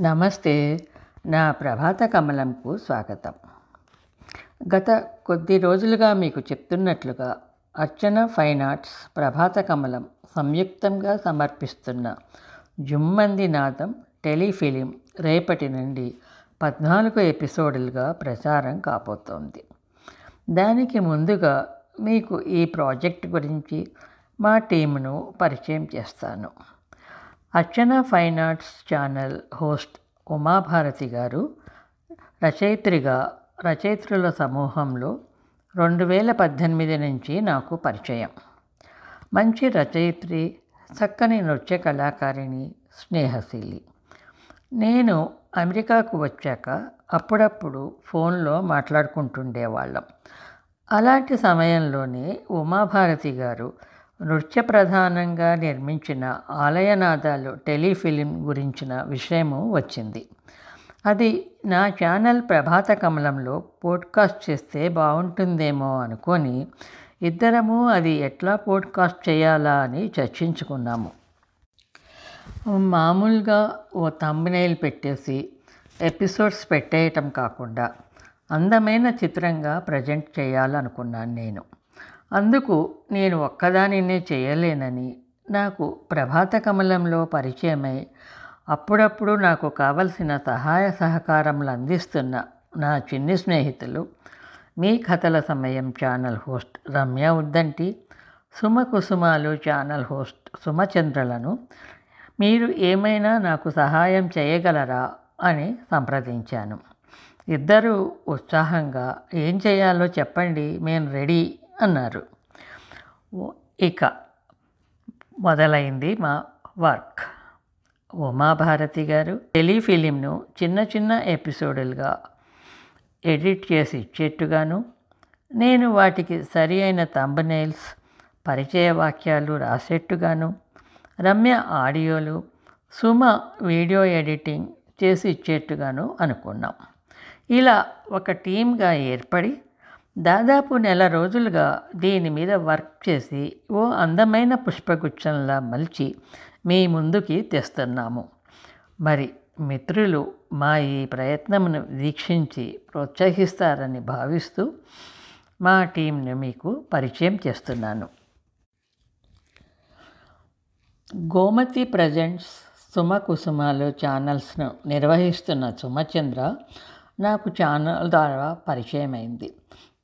నమస్తే. నా ప్రభాత కమలంకు స్వాగతం. గత కొద్ది రోజులుగా మీకు చెప్తున్నట్లుగా అర్చన ఫైన్ ఆర్ట్స్ ప్రభాత కమలం సంయుక్తంగా సమర్పిస్తున్న జుమ్మంది నాదం టెలిఫిలిం రేపటి నుండి 14 ఎపిసోడులుగా ప్రసారం కాబోతోంది. దానికి ముందుగా మీకు ఈ ప్రాజెక్ట్ గురించి మా టీమును పరిచయం చేస్తాను. Archana fine arts channel host Umabharati గారు రచయిత్రుల సమూహంలో 2018 నుంచి నాకు పరిచయం. మంచి రచయిత్రి, చక్కని నృత్య కళాకారిణి, స్నేహశీలి. నేను అమెరికాకు వచ్చాక అప్పుడప్పుడు ఫోన్లో మాట్లాడుకుంటుండేవాళ్ళం. అలాంటి సమయంలోనే ఉమాభారతి గారు నృత్య ప్రధానంగా నిర్మించిన ఆలయనాదాలు టెలిఫిలిం గురించిన విషయము వచ్చింది. అది నా ఛానల్ ప్రభాత కమలంలో పోడ్కాస్ట్ చేస్తే బాగుంటుందేమో అనుకొని ఇద్దరము అది ఎట్లా పోడ్కాస్ట్ చేయాలా అని చర్చించుకున్నాము. మామూలుగా ఓ థంబ్నెయిల్ పెట్టేసి ఎపిసోడ్స్ పెట్టేయటం కాకుండా అందమైన చిత్రంగా ప్రజెంట్ చేయాలనుకున్నాను నేను. అందుకు నేను ఒక్కదానినే చేయలేనని నాకు ప్రభాత కమలంలో పరిచయమై అప్పుడప్పుడు నాకు కావలసిన సహాయ సహకారములు అందిస్తున్న నా చిన్ని స్నేహితులు, మీ కథల సమయం channel host Ramya Uddanti, Sumakusumalu channel host సుమచంద్రలను మీరు ఏమైనా నాకు సహాయం చేయగలరా అని సంప్రదించాను. ఇద్దరూ ఉత్సాహంగా ఏం చేయాలో చెప్పండి, మేము రెడీ అన్నారు. ఇక మొదలైంది మా వర్క్. ఉమాభారతి గారు టెలిఫిలింను చిన్న చిన్న ఎపిసోడులుగా ఎడిట్ చేసి ఇచ్చేట్టుగాను, నేను వాటికి సరి అయిన థంబ్నెయిల్స్, పరిచయ వాక్యాలు రాసేట్టుగాను, రమ్య ఆడియోలు, సుమ వీడియో ఎడిటింగ్ చేసి ఇచ్చేట్టుగాను అనుకున్నాం. ఇలా ఒక టీమ్గా ఏర్పడి దాదాపు 1 నెల రోజులుగా దీని మీద వర్క్ చేసి ఓ అందమైన పుష్పగుచ్చంలా మలిచి మీ ముందుకి తెస్తున్నాము. మరి మిత్రులు మా ఈ ప్రయత్నమును వీక్షించి ప్రోత్సహిస్తారని భావిస్తూ మా టీంను మీకు పరిచయం చేస్తున్నాను. గోమతి ప్రజెంట్స్, సుమకుసుమాలు ఛానల్స్ను నిర్వహిస్తున్న సుమచంద్ర నాకు ఛానల్ ద్వారా పరిచయమైంది.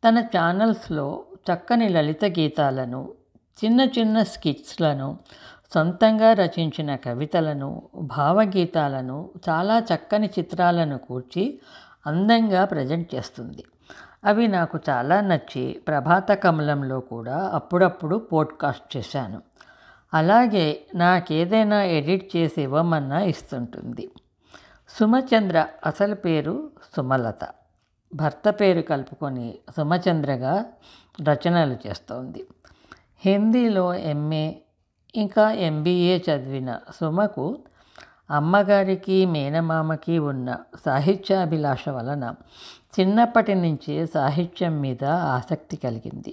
తన ఛానల్స్లో చక్కని లలిత గీతాలను, చిన్న చిన్న స్కిట్స్లను, సొంతంగా రచించిన కవితలను, భావగీతాలను, చాలా చక్కని చిత్రాలను కూర్చి అందంగా ప్రజెంట్ చేస్తుంది. అవి నాకు చాలా నచ్చి ప్రభాత కమలంలో కూడా అప్పుడప్పుడు పోడ్కాస్ట్ చేశాను. అలాగే నాకేదైనా ఎడిట్ చేసి ఇవ్వమన్నా ఇస్తుంటుంది. సుమచంద్ర అసలు పేరు సుమలత. భర్త పేరు కలుపుకొని సుమచంద్రగా రచనలు చేస్తోంది. హిందీలో ఎంఏ ఇంకా ఎంబీఏ చదివిన సుమకు అమ్మగారికి మేనమామకి ఉన్న సాహిత్యాభిలాష వలన చిన్నప్పటి నుంచే సాహిత్యం మీద ఆసక్తి కలిగింది.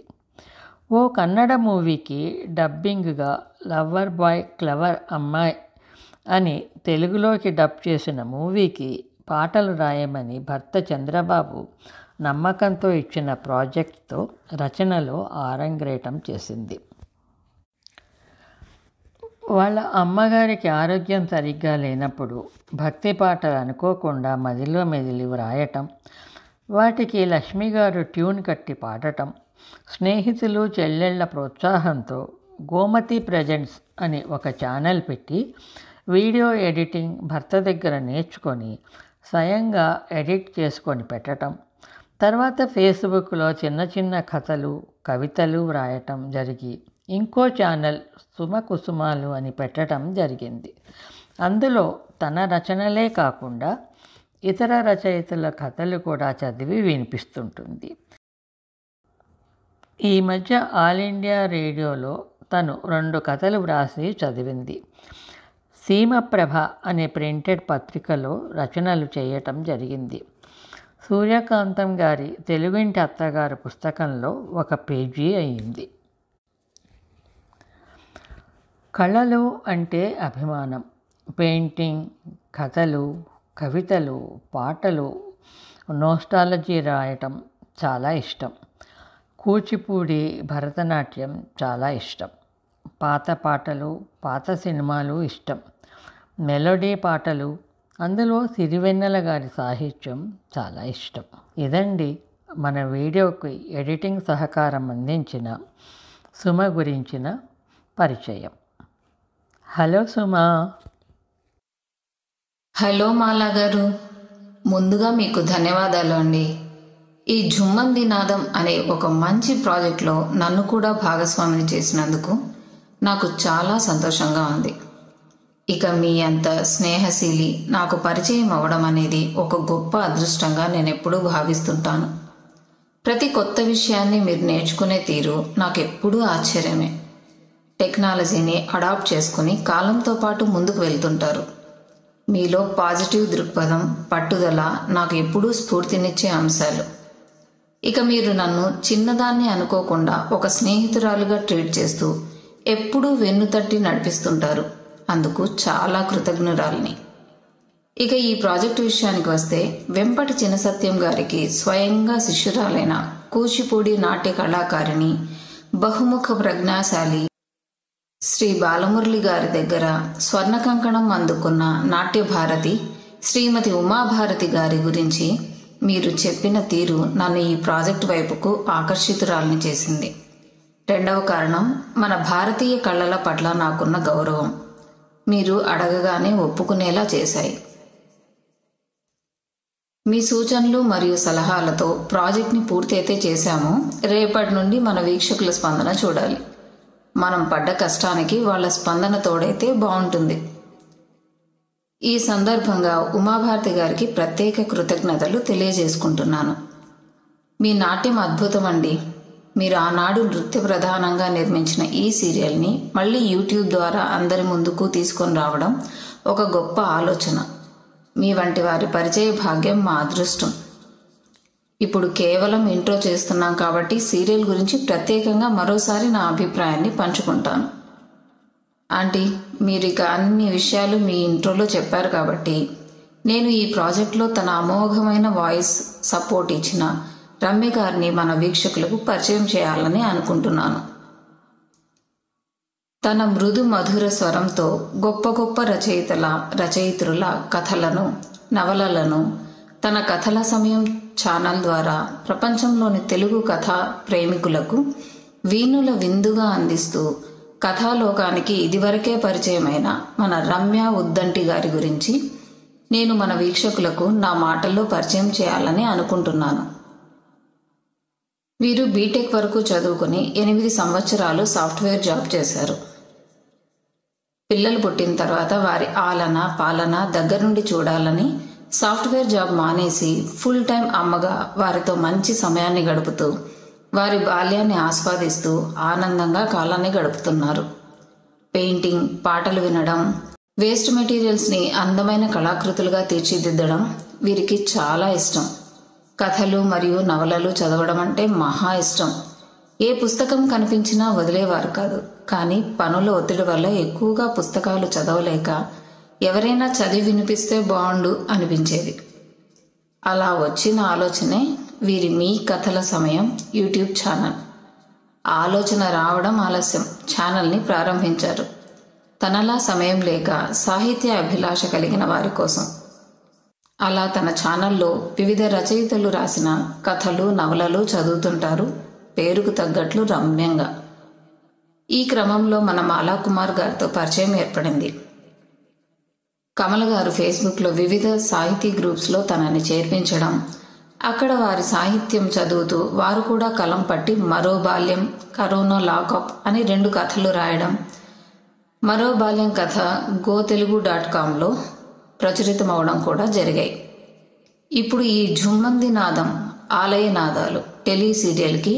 ఓ కన్నడ మూవీకి డబ్బింగ్గా లవ్వర్ బాయ్ క్లవర్ అమ్మాయి అని తెలుగులోకి డబ్ చేసిన మూవీకి పాటలు రాయమని భర్త చంద్రబాబు నమ్మకంతో ఇచ్చిన ప్రాజెక్ట్తో రచనలో ఆరంగేటం చేసింది. వాళ్ళ అమ్మగారికి ఆరోగ్యం సరిగ్గా లేనప్పుడు భక్తి పాటలు అనుకోకుండా మదిలో మెదిలి వ్రాయటం, వాటికి లక్ష్మిగారు ట్యూన్ కట్టి పాడటం, స్నేహితులు చెల్లెళ్ల ప్రోత్సాహంతో గోమతి ప్రజెంట్స్ అని ఒక ఛానల్ పెట్టి వీడియో ఎడిటింగ్ భర్త దగ్గర నేర్చుకొని స్వయంగా ఎడిట్ చేసుకొని పెట్టడం, తర్వాత ఫేస్బుక్లో చిన్న చిన్న కథలు, కవితలు వ్రాయటం జరిగి ఇంకో ఛానల్ సుమకుసుమాలు అని పెట్టడం జరిగింది. అందులో తన రచనలే కాకుండా ఇతర రచయితల కథలు కూడా చదివి వినిపిస్తుంటుంది. ఈ మధ్య ఆల్ ఇండియా రేడియోలో తను 2 కథలు వ్రాసి చదివింది. సీమప్రభ అనే ప్రింటెడ్ పత్రికలో రచనలు చేయటం జరిగింది. సూర్యకాంతం గారి తెలుగింటి అత్తగారు పుస్తకంలో ఒక పేజీ అయింది. కళలు అంటే అభిమానం. పెయింటింగ్, కథలు, కవితలు, పాటలు, నోస్టాలజీ రాయటం చాలా ఇష్టం. కూచిపూడి, భరతనాట్యం చాలా ఇష్టం. పాత పాటలు, పాత సినిమాలు ఇష్టం. మెలోడీ పాటలు, అందులో సిరివెన్నెల గారి సాహిత్యం చాలా ఇష్టం. ఇదండి మన వీడియోకి ఎడిటింగ్ సహకారం అందించిన సుమ గురించిన పరిచయం. హలో సుమ. హలో మాలా గారు, ముందుగా మీకు ధన్యవాదాలు అండి. ఈ ఝుమ్మంది నాదం అనే ఒక మంచి ప్రాజెక్ట్లో నన్ను కూడా భాగస్వామిని చేసినందుకు నాకు చాలా సంతోషంగా ఉంది. ఇక మీ అంత స్నేహశీలి నాకు పరిచయం అవ్వడం అనేది ఒక గొప్ప అదృష్టంగా నేను ఎప్పుడూ భావిస్తుంటాను. ప్రతి కొత్త విషయాన్ని మీరు నేర్చుకునే తీరు నాకు ఎప్పుడూ ఆశ్చర్యమే. టెక్నాలజీని అడాప్ట్ చేసుకుని కాలంతో పాటు ముందుకు వెళ్తుంటారు. మీలో పాజిటివ్ దృక్పథం, పట్టుదల నాకు ఎప్పుడూ స్ఫూర్తినిచ్చే అంశాలు. ఇక మీరు నన్ను చిన్నదాన్ని అనుకోకుండా ఒక స్నేహితురాలుగా ట్రీట్ చేస్తూ ఎప్పుడూ వెన్నుతట్టి నడిపిస్తుంటారు. అందుకు చాలా కృతజ్ఞురాలిని. ఇక ఈ ప్రాజెక్టు విషయానికి వస్తే, వెంపటి చినసత్యం గారికి స్వయంగా శిష్యురాలైన కూచిపూడి నాట్య కళాకారిణి, బహుముఖ ప్రజ్ఞాశాలి శ్రీ బాలమురళి గారి దగ్గర స్వర్ణ కంకణం అందుకున్న నాట్య భారతి శ్రీమతి ఉమాభారతి గారి గురించి మీరు చెప్పిన తీరు నన్ను ఈ ప్రాజెక్టు వైపుకు ఆకర్షితురాలిని చేసింది. రెండవ కారణం, మన భారతీయ కళల పట్ల నాకున్న గౌరవం మీరు అడగగానే ఒప్పుకునేలా చేశాయి. మీ సూచనలు మరియు సలహాలతో ప్రాజెక్ట్ని పూర్తయితే చేశాము. రేపటి నుండి మన వీక్షకుల స్పందన చూడాలి. మనం పడ్డ కష్టానికి వాళ్ళ స్పందన తోడైతే బాగుంటుంది. ఈ సందర్భంగా ఉమాభారతి గారికి ప్రత్యేక కృతజ్ఞతలు తెలియజేసుకుంటున్నాను. మీ నాట్యం అద్భుతం అండి. మీరు ఆనాడు నృత్య ప్రధానంగా నిర్మించిన ఈ సీరియల్ని మళ్ళీ యూట్యూబ్ ద్వారా అందరి ముందుకు తీసుకొని రావడం ఒక గొప్ప ఆలోచన. మీ వంటి వారి పరిచయ భాగ్యం మా అదృష్టం. ఇప్పుడు కేవలం ఇంట్రో చేస్తున్నాం కాబట్టి సీరియల్ గురించి ప్రత్యేకంగా మరోసారి నా అభిప్రాయాన్ని పంచుకుంటాను. ఆంటీ, మీరు ఇక అన్ని విషయాలు మీ ఇంట్రోలో చెప్పారు కాబట్టి నేను ఈ ప్రాజెక్ట్లో తన అమోఘమైన వాయిస్ సపోర్ట్ ఇచ్చిన రమ్య గారిని మన వీక్షకులకు పరిచయం చేయాలని అనుకుంటున్నాను. తన మృదు మధుర స్వరంతో గొప్ప గొప్ప రచయిత్రుల కథలను, నవలలను తన కథల సమయం ఛానల్ ద్వారా ప్రపంచంలోని తెలుగు కథా ప్రేమికులకు వీణుల విందుగా అందిస్తూ కథాలోకానికి ఇదివరకే పరిచయమైన మన రమ్య ఉద్దంటి గారి గురించి నేను మన వీక్షకులకు నా మాటల్లో పరిచయం చేయాలని అనుకుంటున్నాను. వీరు బీటెక్ వరకు చదువుకుని 8 సంవత్సరాలు సాఫ్ట్వేర్ జాబ్ చేశారు. పిల్లలు పుట్టిన తర్వాత వారి ఆలన పాలన దగ్గర నుండి చూడాలని సాఫ్ట్వేర్ జాబ్ మానేసి ఫుల్ టైం అమ్మగా వారితో మంచి సమయాన్ని గడుపుతూ వారి బాల్యాన్ని ఆస్వాదిస్తూ ఆనందంగా కాలాన్ని గడుపుతున్నారు. పెయింటింగ్, పాటలు వినడం, వేస్ట్ మెటీరియల్స్ని అందమైన కళాకృతులుగా తీర్చిదిద్దడం వీరికి చాలా ఇష్టం. కథలు మరియు నవలలు చదవడం అంటే మహా ఇష్టం. ఏ పుస్తకం కనిపించినా వదిలేవారు కాదు. కానీ పనుల ఒత్తిడి వల్ల ఎక్కువగా పుస్తకాలు చదవలేక ఎవరైనా చదివి వినిపిస్తే బాగుండు అనిపించేది. అలా వచ్చిన ఆలోచనే వీరి మీ కథల సమయం యూట్యూబ్ ఛానల్. ఆలోచన రావడం ఆలస్యం, ఛానల్ని ప్రారంభించారు. తనలా సమయం లేక సాహిత్య అభిలాష కలిగిన వారి కోసం. అలా తన ఛానల్లో వివిధ రచయితలు రాసిన కథలు, నవలలు చదువుతుంటారు, పేరుకు తగ్గట్లు రమ్యంగా. ఈ క్రమంలో మన మాలా కుమార్ గారితో పరిచయం ఏర్పడింది. కమల గారు ఫేస్బుక్లో వివిధ సాహితీ గ్రూప్స్లో తనని చేర్పించడం, అక్కడ వారి సాహిత్యం చదువుతూ వారు కూడా కలం పట్టి మరో బాల్యం, కరోనా లాకప్ అని 2 కథలు రాయడం, మరో బాల్యం కథ gotelugu.comలో ప్రచురితమవడం కూడా జరిగాయి. ఇప్పుడు ఈ ఝుమ్మంది నాదం ఆలయ నాదాలు టెలి సీరియల్కి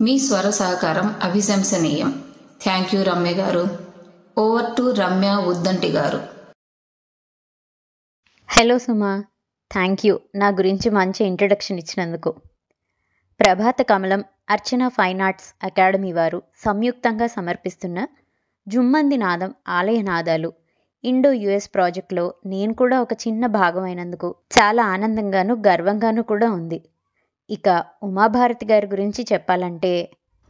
మీ స్వర సహకారం అభిశంసనీయం. థ్యాంక్ యూ రమ్య గారు. ఓవర్ టు రమ్య ఉద్దంటి గారు. హలో సుమా, థ్యాంక్ యూ నా గురించి మంచి ఇంట్రడక్షన్ ఇచ్చినందుకు. ప్రభాత కమలం, అర్చన ఫైన్ ఆర్ట్స్ అకాడమీ వారు సంయుక్తంగా సమర్పిస్తున్న ఝుమ్మంది నాదం ఆలయ నాదాలు ఇండో యుఎస్ ప్రాజెక్టులో నేను కూడా ఒక చిన్న భాగం అయినందుకు చాలా ఆనందంగాను గర్వంగాను కూడా ఉంది. ఇక ఉమాభారతి గారి గురించి చెప్పాలంటే,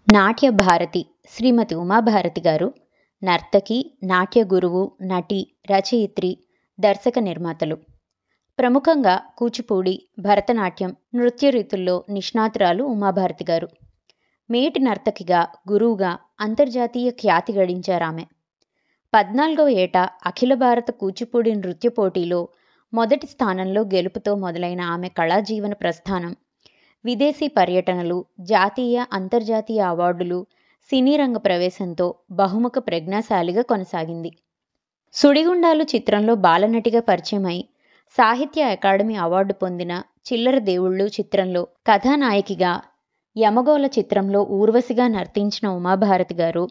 నాట్య భారతి శ్రీమతి ఉమాభారతి గారు నర్తకి, నాట్య గురువు, నటి, రచయిత్రి, దర్శక నిర్మాతలు. ప్రముఖంగా కూచిపూడి, భరతనాట్యం, నృత్య రీతుల్లో నిష్ణాతురాలు ఉమాభారతి గారు. మేటి నర్తకిగా, గురువుగా అంతర్జాతీయ ఖ్యాతి గడించారామె. 14వ ఏట అఖిల భారత కూచిపూడి నృత్య పోటీలో మొదటి స్థానంలో గెలుపుతో మొదలైన ఆమె కళాజీవన ప్రస్థానం విదేశీ పర్యటనలు, జాతీయ, అంతర్జాతీయ అవార్డులు, సినీ రంగ ప్రవేశంతో బహుముఖ ప్రజ్ఞాశాలిగా కొనసాగింది. సుడిగుండాలు చిత్రంలో బాలనటిగా పరిచయమై సాహిత్య అకాడమీ అవార్డు పొందిన చిల్లర దేవుళ్ళు చిత్రంలో కథానాయకిగా, యమగోళ చిత్రంలో ఊర్వశిగా నర్తించిన ఉమాభారతి గారు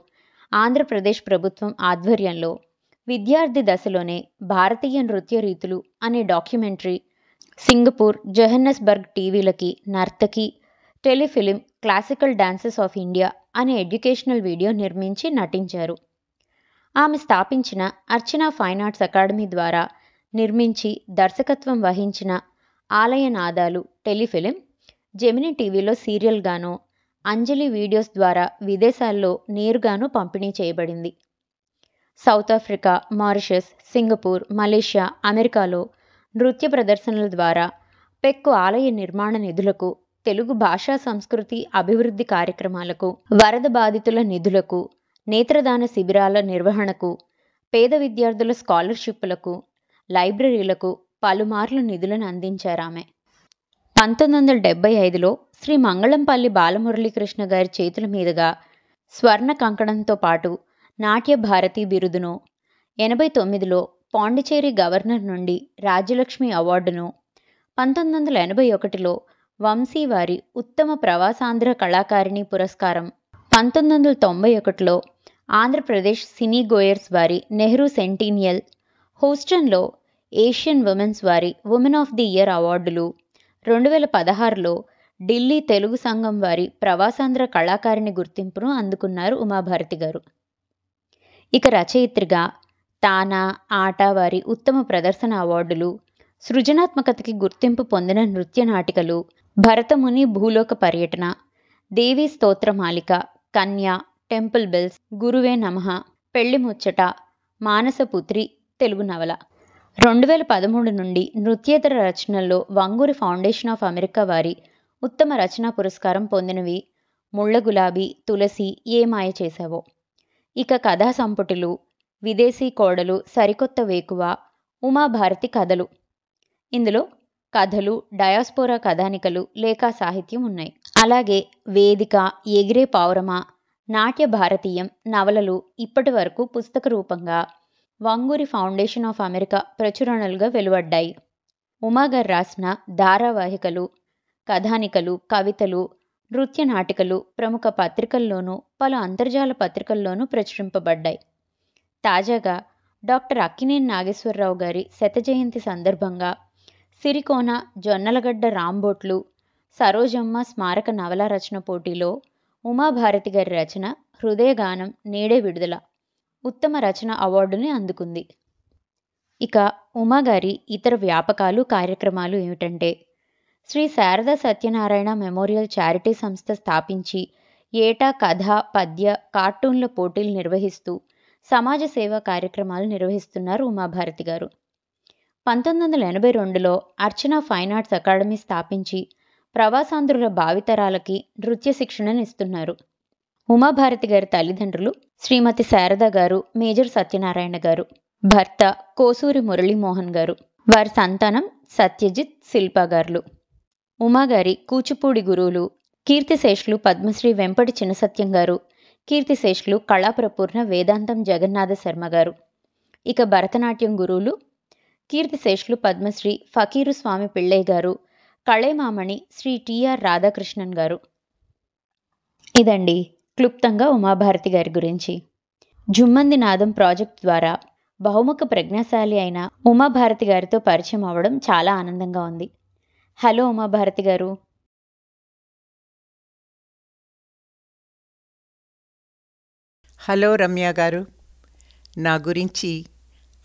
ఆంధ్రప్రదేశ్ ప్రభుత్వం ఆధ్వర్యంలో విద్యార్థి దశలోనే భారతీయ నృత్య రీతులు అనే డాక్యుమెంటరీ, సింగపూర్, జోహన్నెస్బర్గ్ టీవీలకి Nartaki, telefilm classical dances of India అనే ఎడ్యుకేషనల్ వీడియో నిర్మించి నటించారు. ఆమె స్థాపించిన అర్చన ఫైన్ ఆర్ట్స్ అకాడమీ ద్వారా నిర్మించి దర్శకత్వం వహించిన ఆలయ నాదాలు టెలిఫిలిం జెమినీ టీవీలో సీరియల్గానూ, అంజలి వీడియోస్ ద్వారా విదేశాల్లో నేరుగాను పంపిణీ చేయబడింది. South Africa, Mauritius, Singapore, Malaysia, అమెరికాలో నృత్య ప్రదర్శనల ద్వారా పెక్కు ఆలయ నిర్మాణ నిధులకు, తెలుగు భాషా సంస్కృతి అభివృద్ధి కార్యక్రమాలకు, వరద బాధితుల నిధులకు, నేత్రదాన శిబిరాల నిర్వహణకు, పేద విద్యార్థుల స్కాలర్షిప్లకు, లైబ్రరీలకు పలుమార్లు నిధులను అందించారామె. 1975లో శ్రీ మంగళంపల్లి బాలమురళీకృష్ణ గారి చేతుల మీదుగా స్వర్ణ కంకణంతో పాటు నాట్య భారతి బిరుదును, 89లో పాండిచేరి గవర్నర్ నుండి రాజ్యలక్ష్మి అవార్డును, 1981లో వంశీ వారి ఉత్తమ ప్రవాసాంధ్ర కళాకారిణి పురస్కారం, 1991లో ఆంధ్రప్రదేశ్ సినీ గోయర్స్ వారి నెహ్రూ సెంటీనియల్, హూస్టన్లో ఏషియన్ ఉమెన్స్ వారి ఉమెన్ ఆఫ్ ది ఇయర్ అవార్డులు, 2016లో ఢిల్లీ తెలుగు సంఘం వారి ప్రవాసాంధ్ర కళాకారిణి గుర్తింపును అందుకున్నారు ఉమాభారతి గారు. ఇక రచయిత్రిగా తానా, ఆట వారి ఉత్తమ ప్రదర్శన అవార్డులు, సృజనాత్మకతకి గుర్తింపు పొందిన నృత్య నాటికలు, భరతముని భూలోక పర్యటన, దేవీ స్తోత్రమాలిక, కన్య, టెంపుల్ బెల్స్, గురువే నమః, పెళ్లి ముచ్చట, మానసపుత్రి తెలుగు నవల. 2013 నుండి నృత్యేతర రచనల్లో వంగూరి ఫౌండేషన్ ఆఫ్ అమెరికా వారి ఉత్తమ రచనా పురస్కారం పొందినవి ముళ్ళ గులాబీ, తులసి, ఏ మాయ చేశావో. ఇక కథా సంపుటిలు విదేశీ కోడలు, సరికొత్త వేకువ, ఉమాభారతి కథలు. ఇందులో కథలు, డయాస్పోరా కథానికలు, లేఖా సాహిత్యం ఉన్నాయి. అలాగే వేదిక, ఎగిరే పావురమా, నాట్య భారతీయం నవలలు ఇప్పటి వరకు పుస్తక రూపంగా వంగూరి ఫౌండేషన్ ఆఫ్ అమెరికా ప్రచురణలుగా వెలువడ్డాయి. ఉమాగారు రాసిన ధారావాహికలు, కథానికలు, కవితలు, నృత్య నాటికలు ప్రముఖ పత్రికల్లోనూ పలు అంతర్జాల పత్రికల్లోనూ ప్రచురింపబడ్డాయి. తాజాగా డాక్టర్ అక్కినేని నాగేశ్వరరావు గారి శత జయంతి సందర్భంగా సిరికోన, జొన్నలగడ్డ రాంబోట్లు, సరోజమ్మ స్మారక నవలా రచన పోటీలో ఉమాభారతి గారి రచన హృదయగానం నేడే విడుదల ఉత్తమ రచన అవార్డుని అందుకుంది. ఇక ఉమాగారి ఇతర వ్యాపకాలు, కార్యక్రమాలు ఏమిటంటే, శ్రీ శారదా సత్యనారాయణ మెమోరియల్ చారిటీ సంస్థ స్థాపించి ఏటా కథ, పద్య, కార్టూన్ల పోటీలు నిర్వహిస్తూ సమాజ సేవా కార్యక్రమాలు నిర్వహిస్తున్నారు ఉమాభారతి గారు. 1982లో అర్చన ఫైన్ ఆర్ట్స్ అకాడమీ స్థాపించి ప్రవాసాంధ్రుల భావితరాలకి నృత్య శిక్షణనిస్తున్నారు. ఉమాభారతి గారి తల్లిదండ్రులు శ్రీమతి శారద గారు, మేజర్ సత్యనారాయణ గారు, భర్త కోసూరి మురళీమోహన్ గారు, వారి సంతానం సత్యజిత్, శిల్పా గారులు. ఉమాగారి కూచిపూడి గురువులు కీర్తిశేషులు పద్మశ్రీ వెంపటి చిన్నసత్యం గారు, కీర్తిశేషులు కళాప్రపూర్ణ వేదాంతం జగన్నాథ శర్మ గారు. ఇక భరతనాట్యం గురువులు కీర్తిశేషులు పద్మశ్రీ ఫకీరు స్వామి పిళ్ళై గారు, కళేమామణి శ్రీ టిఆర్ రాధాకృష్ణన్ గారు. ఇదండి క్లుప్తంగా ఉమాభారతి గారి గురించి. జుమ్మంది నాదం ప్రాజెక్ట్ ద్వారా బహుముఖ ప్రజ్ఞాశాలి అయిన ఉమాభారతి గారితో పరిచయం అవ్వడం చాలా ఆనందంగా ఉంది. హలో ఉమాభారతి గారు. హలో రమ్య గారు. నా గురించి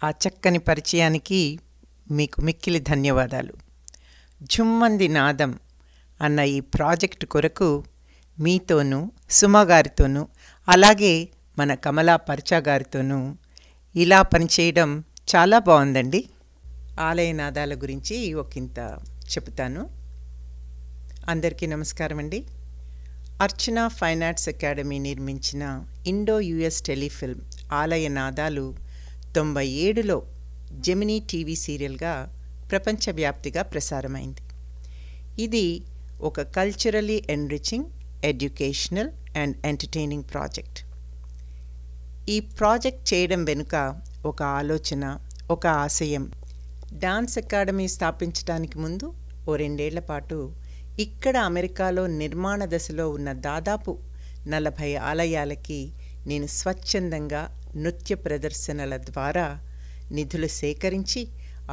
ఆ చక్కని పరిచయానికి మీకు మిక్కిలి ధన్యవాదాలు. ఝుమ్మంది నాదం అన్న ఈ ప్రాజెక్టు కొరకు మీతోనూ, సుమా గారితోనూ, అలాగే మన కమలా పర్చా గారితోనూ ఇలా పనిచేయడం చాలా బాగుందండి. ఆలయ నాదాల గురించి ఒకంత చెప్తాను. అందరికీ నమస్కారం అండి. అర్చన ఫైన్ ఆర్ట్స్ అకాడమీ నిర్మించిన ఇండో యుఎస్ టెలిఫిల్మ్ ఆలయ నాదాలు 97లో జెమినీ టీవీ సీరియల్గా ప్రపంచవ్యాప్తిగా ప్రసారమైంది. ఇది ఒక culturally enriching, educational and entertaining project. ఈ ప్రాజెక్ట్ చేయడం వెనుక ఒక ఆలోచన, ఒక ఆశయం. డాన్స్ అకాడమీ స్థాపించడానికి ముందు ఓ 2 ఏళ్ల పాటు ఇక్కడ అమెరికాలో నిర్మాణ దశలో ఉన్న దాదాపు 40 ఆలయాలకి నేను స్వచ్ఛందంగా నృత్య ప్రదర్శనల ద్వారా నిధులు సేకరించి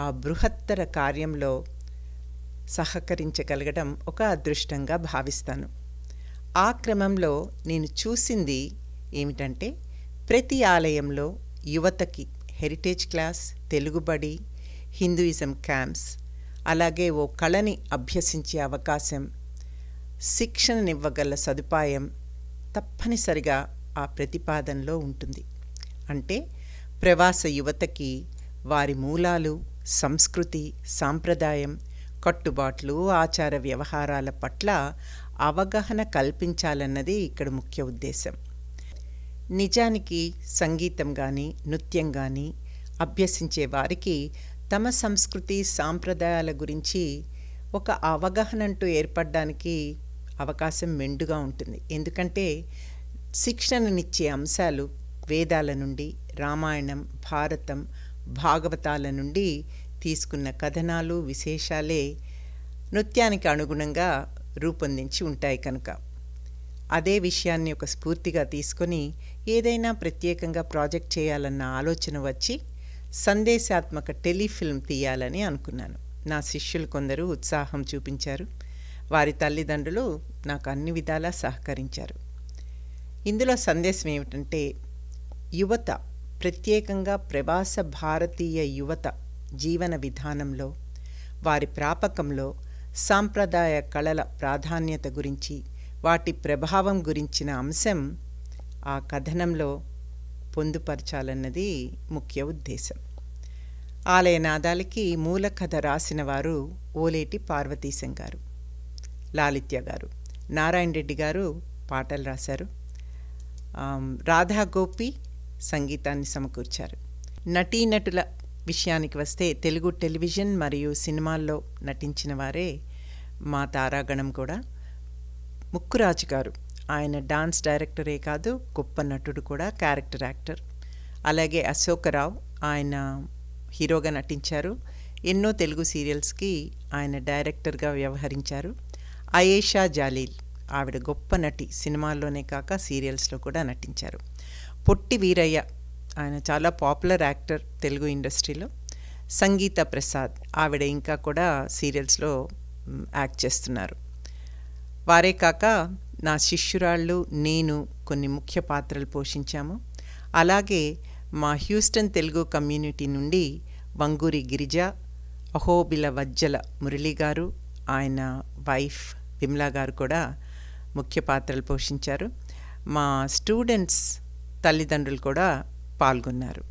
ఆ బృహత్తర కార్యంలో సహకరించగలగడం ఒక అదృష్టంగా భావిస్తాను. ఆ క్రమంలో నేను చూసింది ఏమిటంటే, ప్రతి ఆలయంలో యువతకి హెరిటేజ్ క్లాస్, తెలుగుబడి, హిందూయిజం క్యాంప్స్, అలాగే ఓ కళని అభ్యసించే అవకాశం, శిక్షణనివ్వగల సదుపాయం తప్పనిసరిగా ఆ ప్రతిపాదనలో ఉంటుంది. అంటే ప్రవాస యువతకి వారి మూలాలు, సంస్కృతి, సాంప్రదాయం, కట్టుబాట్లు, ఆచార వ్యవహారాల పట్ల అవగాహన కల్పించాలన్నది ఇక్కడ ముఖ్య ఉద్దేశం. నిజానికి సంగీతం కానీ, నృత్యం కానీ అభ్యసించే వారికి తమ సంస్కృతి, సాంప్రదాయాల గురించి ఒక అవగాహన అంటూ ఏర్పడడానికి అవకాశం మెండుగా ఉంటుంది. ఎందుకంటే శిక్షణనిచ్చే అంశాలు వేదాల నుండి, రామాయణం, భారతం, భాగవతాల నుండి తీసుకున్న కథనాలు, విశేషాలే నృత్యానికి అనుగుణంగా రూపొందించి ఉంటాయి. కనుక అదే విషయాన్ని ఒక స్ఫూర్తిగా తీసుకొని ఏదైనా ప్రత్యేకంగా ప్రాజెక్ట్ చేయాలన్న ఆలోచన వచ్చి సందేశాత్మక టెలిఫిల్మ్ తీయాలని అనుకున్నాను. నా శిష్యులు కొందరు ఉత్సాహం చూపించారు. వారి తల్లిదండ్రులు నాకు అన్ని విధాలా సహకరించారు. ఇందులో సందేశం ఏమిటంటే, యువత, ప్రత్యేకంగా ప్రవాస భారతీయ యువత జీవన విధానంలో, వారి ప్రాపకంలో సాంప్రదాయ కళల ప్రాధాన్యత గురించి, వాటి ప్రభావం గురించిన అంశం ఆ కథనంలో పొందుపరచాలన్నది ముఖ్య ఉద్దేశం. ఆలయ నాదాలకి మూల కథ రాసిన వారు ఓలేటి పార్వతీశం గారు, లాలిత్య గారు, నారాయణ రెడ్డి గారు పాటలు రాశారు, రాధా గోపి సంగీతాన్ని సమకూర్చారు. నటీనటుల విషయానికి వస్తే తెలుగు టెలివిజన్ మరియు సినిమాల్లో నటించిన వారే మా తారాగణం కూడా. ముక్కురాజు గారు, ఆయన డాన్స్ డైరెక్టరే కాదు, గొప్ప నటుడు కూడా, క్యారెక్టర్ యాక్టర్. అలాగే అశోకరావు, ఆయన హీరోగా నటించారు. ఎన్నో తెలుగు సీరియల్స్కి ఆయన డైరెక్టర్గా వ్యవహరించారు. అయేషా జాలీల్, ఆవిడ గొప్ప నటి, సినిమాల్లోనే కాక సీరియల్స్లో కూడా నటించారు. పొట్టి వీరయ్య, ఆయన చాలా పాపులర్ యాక్టర్ తెలుగు ఇండస్ట్రీలో. సంగీత ప్రసాద్, ఆవిడ ఇంకా కూడా సీరియల్స్లో యాక్ట్ చేస్తున్నారు. వారే కాక నా శిష్యురాళ్ళు, నేను కొన్ని ముఖ్య పాత్రలు పోషించాము. అలాగే మా హ్యూస్టన్ తెలుగు కమ్యూనిటీ నుండి వంగూరి గిరిజ, అహోబిల వజ్జల మురళి గారు, ఆయన వైఫ్ విమలా గారు కూడా ముఖ్య పాత్రలు పోషించారు. మా స్టూడెంట్స్ తల్లిదండ్రులు కూడా పాల్గొన్నారు.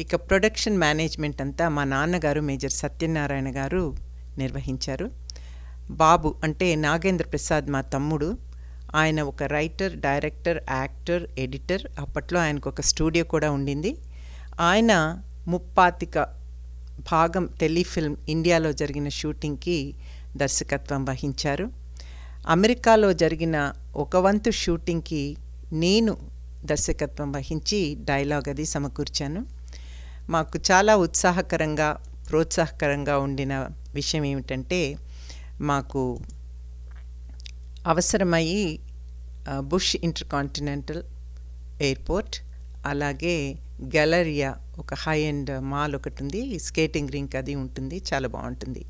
ఇక ప్రొడక్షన్ మేనేజ్మెంట్ అంతా మా నాన్నగారు మేజర్ సత్యనారాయణ గారు నిర్వహించారు. బాబు అంటే నాగేంద్ర ప్రసాద్ మా తమ్ముడు, ఆయన ఒక రైటర్, డైరెక్టర్, యాక్టర్, ఎడిటర్. అప్పట్లో ఆయనకు ఒక స్టూడియో కూడా ఉండింది. ఆయన 35 భాగం టెలిఫిల్మ్ ఇండియాలో జరిగిన షూటింగ్కి దర్శకత్వం వహించారు. అమెరికాలో జరిగిన ఒక వంతు షూటింగ్కి నేను దర్శకత్వం వహించి డైలాగ్ అది సమకూర్చాను. మాకు చాలా ఉత్సాహకరంగా, ప్రోత్సాహకరంగా ఉండిన విషయం ఏమిటంటే, మాకు అవసరమయ్యి బుష్ ఇంటర్కాంటినెంటల్ ఎయిర్పోర్ట్, అలాగే గ్యాలరియా, ఒక హై ఎండ్ మాల్ ఒకటి ఉంది, స్కేటింగ్ రింక్ అది ఉంటుంది, చాలా బాగుంటుంది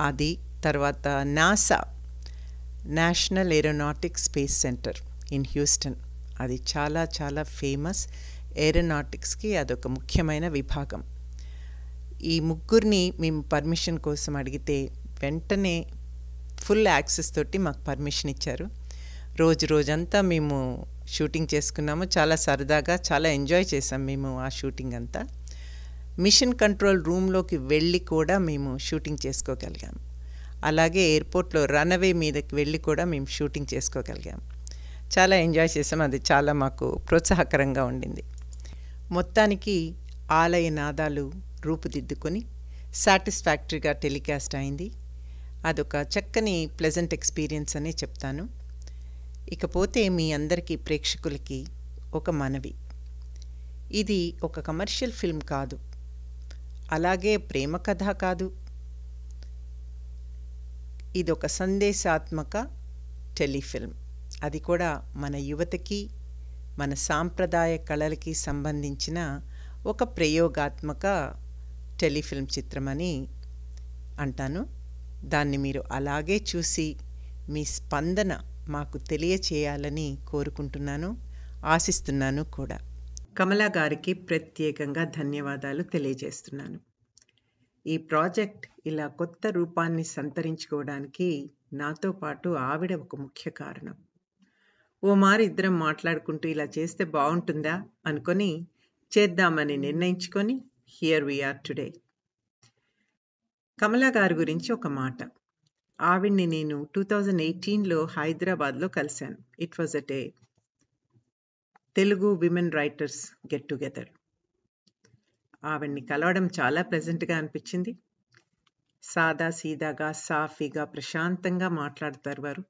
అది. తర్వాత NASA, national aeronautics space centre in Houston, అది చాలా చాలా ఫేమస్. ఏరోనాటిక్స్కి అదొక ముఖ్యమైన విభాగం. ఈ ముగ్గురిని మేము పర్మిషన్ కోసం అడిగితే వెంటనే ఫుల్ యాక్సెస్ తోటి మాకు పర్మిషన్ ఇచ్చారు. రోజంతా మేము షూటింగ్ చేసుకున్నాము. చాలా సరదాగా చాలా ఎంజాయ్ చేసాం మేము ఆ షూటింగ్ అంతా. మిషన్ కంట్రోల్ రూమ్లోకి వెళ్ళి కూడా మేము షూటింగ్ చేసుకోగలిగాము. అలాగే ఎయిర్పోర్ట్లో రన్వే మీదకి వెళ్ళి కూడా మేము షూటింగ్ చేసుకోగలిగాము. చాలా ఎంజాయ్ చేసాం. అది చాలా మాకు ప్రోత్సాహకరంగా ఉండింది. మొత్తానికి ఆలయ నాదాలు రూపుదిద్దుకొని సాటిస్ఫాక్టరీగా టెలికాస్ట్ అయింది. అదొక చక్కని ప్లెజెంట్ ఎక్స్పీరియన్స్ అనే చెప్తాను. ఇకపోతే మీ అందరికీ ప్రేక్షకులకి ఒక మనవి. ఇది ఒక కమర్షియల్ ఫిల్మ్ కాదు, అలాగే ప్రేమ కథ కాదు. ఇది ఒక సందేశాత్మక టెలిఫిల్మ్. అది కూడా మన యువతకి, మన సాంప్రదాయ కళలకి సంబంధించిన ఒక ప్రయోగాత్మక టెలిఫిల్మ్ చిత్రమని అంటాను. దాన్ని మీరు అలాగే చూసి మీ స్పందన మాకు తెలియచేయాలని కోరుకుంటున్నాను, ఆశిస్తున్నాను కూడా. కమలా గారికి ప్రత్యేకంగా ధన్యవాదాలు తెలియజేస్తున్నాను. ఈ ప్రాజెక్ట్ ఇలా కొత్త రూపాన్ని సంతరించుకోవడానికి నాతో పాటు ఆవిడ ఒక ముఖ్య కారణం. ఓ మారి ఇద్దరం మాట్లాడుకుంటూ ఇలా చేస్తే బాగుంటుందా అనుకొని చేద్దామని నిర్ణయించుకొని హియర్ వీఆర్ టుడే. కమలా గారి గురించి ఒక మాట. ఆవిడ్ని నేను 2018లో హైదరాబాద్లో కలిశాను. It was at a Telugu women writers get together. ఆవిడ్ని కలవడం చాలా ప్లెజెంట్గా అనిపించింది. సాదా సీదాగా, సాఫీగా, ప్రశాంతంగా మాట్లాడతారు వారు.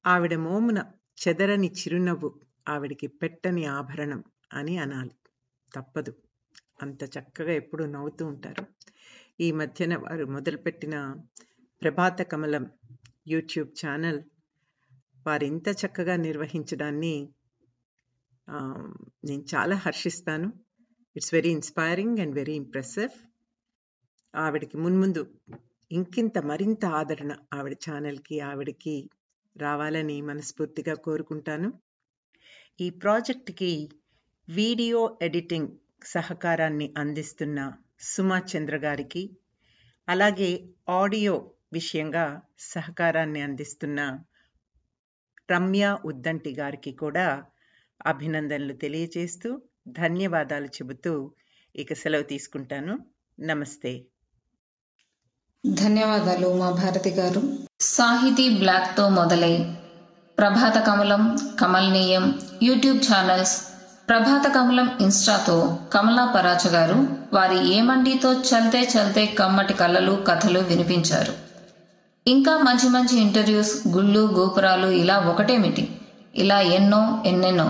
ఆవిడ మోమున చెదరని చిరునవ్వు ఆవిడికి పెట్టని ఆభరణం అని అనాలి. తప్పదు, అంత చక్కగా ఎప్పుడూ నవ్వుతూ ఉంటారు. ఈ మధ్యన వారు మొదలుపెట్టిన ప్రభాత కమలం యూట్యూబ్ ఛానల్ వారు ఇంత చక్కగా నిర్వహించడాన్ని నేను చాలా హర్షిస్తాను. It's very inspiring and very impressive. ఆవిడకి మున్ముందు ఇంకింత మరింత ఆదరణ ఆవిడ ఛానల్కి, ఆవిడకి రావాలని మనస్ఫూర్తిగా కోరుకుంటాను. ఈ ప్రాజెక్ట్కి వీడియో ఎడిటింగ్ సహకారాన్ని అందిస్తున్న సుమా చంద్ర గారికి, అలాగే ఆడియో విషయంగా సహకారాన్ని అందిస్తున్న రమ్య ఉద్దంటి గారికి కూడా అభినందనలు తెలియజేస్తూ ధన్యవాదాలు చెబుతూ ఇక సెలవు తీసుకుంటాను. నమస్తే. ధన్యవాదాలు మా భారతి గారు. సాహితీ బ్లాక్తో మొదలై ప్రభాత కమలం, కమల్నీయం యూట్యూబ్ ఛానల్స్, ప్రభాత కమలం ఇన్స్టాతో కమలా పరాచ గారు వారి ఏమండితో చల్తే చల్తే కమ్మటి కళలు, కథలు వినిపించారు. ఇంకా మంచి మంచి ఇంటర్వ్యూస్, గుళ్ళు గోపురాలు, ఇలా ఒకటేమిటి, ఇలా ఎన్నెన్నో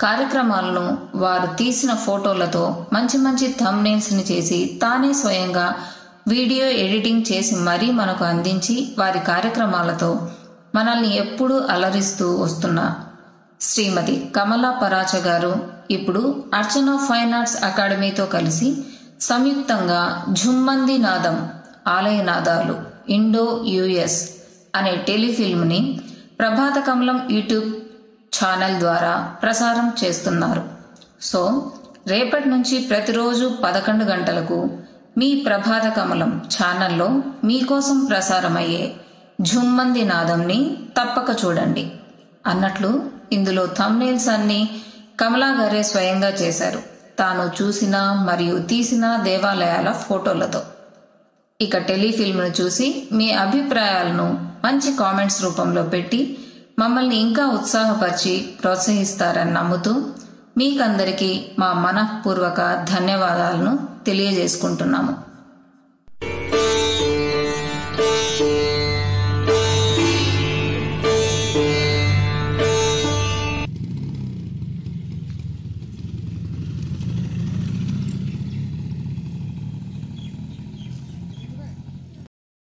కార్యక్రమాలను వారు తీసిన ఫోటోలతో మంచి మంచి థంబ్నెయిల్స్ని చేసి తానే స్వయంగా వీడియో ఎడిటింగ్ చేసి మరీ మనకు అందించి వారి కార్యక్రమాలతో మనల్ని ఎప్పుడూ అలరిస్తూ వస్తున్న శ్రీమతి కమలా పరాచ గారు ఇప్పుడు అర్చన ఫైన్ ఆర్ట్స్ అకాడమీతో కలిసి సంయుక్తంగా ఝుమ్మంది నాదం ఆలయ నాదాలు ఇండో యుఎస్ అనే టెలిఫిల్మ్ని ప్రభాత కమలం యూట్యూబ్ ఛానల్ ద్వారా ప్రసారం చేస్తున్నారు. సో రేపటి నుంచి ప్రతిరోజు 11 గంటలకు మీ ప్రభాత కమలం ఛానల్లో మీకోసం ప్రసారమయ్యే ఝుమ్మంది నాదంని తప్పక చూడండి. అన్నట్లు ఇందులో థంబ్నెయిల్స్ అన్ని కమలా గారే స్వయంగా చేశారు, తాను చూసిన మరియు తీసిన దేవాలయాల ఫోటోలతో. ఇక టెలిఫిల్మ్ను చూసి మీ అభిప్రాయాలను మంచి కామెంట్స్ రూపంలో పెట్టి మమ్మల్ని ఇంకా ఉత్సాహపరిచి ప్రోత్సహిస్తారని నమ్ముతూ మీకందరికీ మా మనఃపూర్వక ధన్యవాదాలను తెలియజేసుకుంటున్నాము.